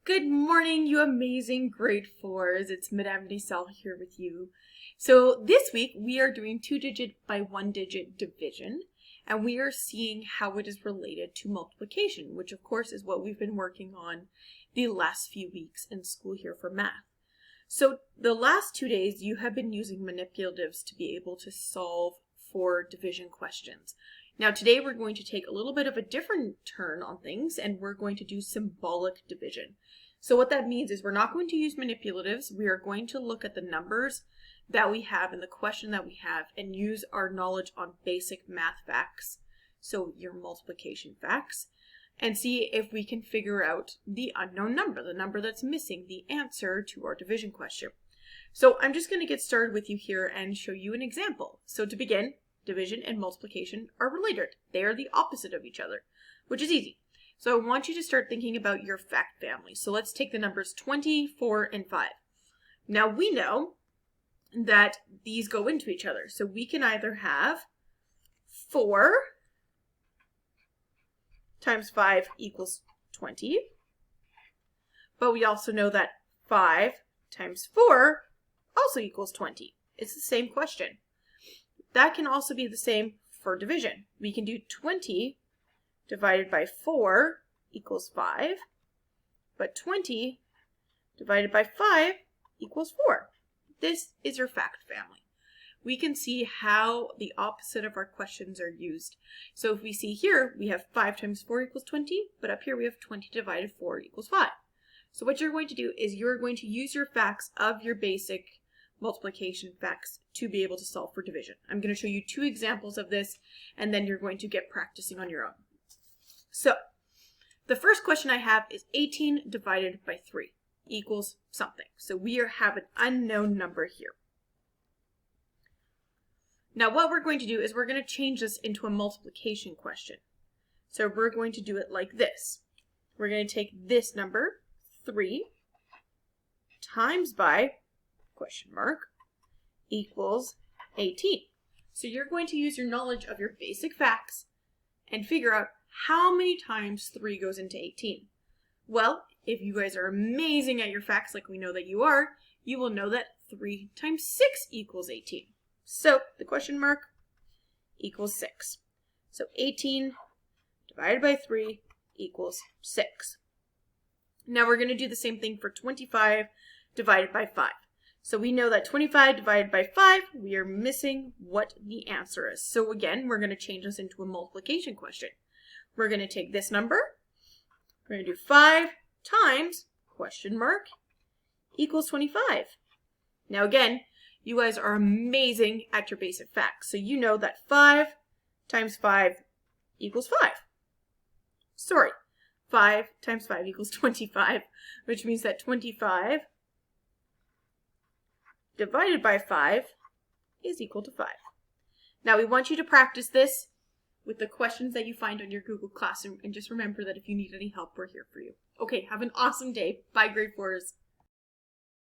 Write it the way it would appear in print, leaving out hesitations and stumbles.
Good morning, you amazing grade 4s. It's Madame Desal here with you. So this week we are doing 2-digit by 1-digit division, and we are seeing how it is related to multiplication, which of course is what we've been working on the last few weeks in school here for math. So the last 2 days you have been using manipulatives to be able to solve for division questions. Now today we're going to take a little bit of a different turn on things, and we're going to do symbolic division. So what that means is we're not going to use manipulatives. We are going to look at the numbers that we have in the question that we have and use our knowledge on basic math facts, so your multiplication facts, and see if we can figure out the unknown number, the number that's missing, the answer to our division question. So I'm just going to get started with you here and show you an example. So to begin, division and multiplication are related. They are the opposite of each other, which is easy. So I want you to start thinking about your fact family. So let's take the numbers 20, 4, and 5. Now we know that these go into each other. So we can either have 4 times 5 equals 20, but we also know that 5 times 4 also equals 20. It's the same question. That can also be the same for division. We can do 20 divided by 4 equals 5, but 20 divided by 5 equals 4. This is your fact family. We can see how the opposite of our questions are used. So if we see here, we have 5 times 4 equals 20, but up here we have 20 divided 4 equals 5. So what you're going to do is you're going to use your facts of your basic multiplication facts to be able to solve for division. I'm going to show you 2 examples of this, and then you're going to get practicing on your own. So the first question I have is 18 divided by 3 equals something. So we have an unknown number here. Now what we're going to do is we're going to change this into a multiplication question. So we're going to do it like this. We're going to take this number, 3, times by question mark equals 18. So you're going to use your knowledge of your basic facts and figure out how many times 3 goes into 18. Well, if you guys are amazing at your facts like we know that you are, you will know that 3 times 6 equals 18. So the question mark equals 6. So 18 divided by 3 equals 6. Now we're going to do the same thing for 25 divided by 5. So we know that 25 divided by 5, we are missing what the answer is. So again, we're going to change this into a multiplication question. We're going to take this number, we're going to do 5 times question mark equals 25. Now again, you guys are amazing at your basic facts. So you know that 5 times 5 equals 5. Sorry, 5 times 5 equals 25, which means that 25 divided by 5 is equal to 5. Now we want you to practice this with the questions that you find on your Google Classroom, and just remember that if you need any help, we're here for you. Okay, have an awesome day. Bye, grade 4s.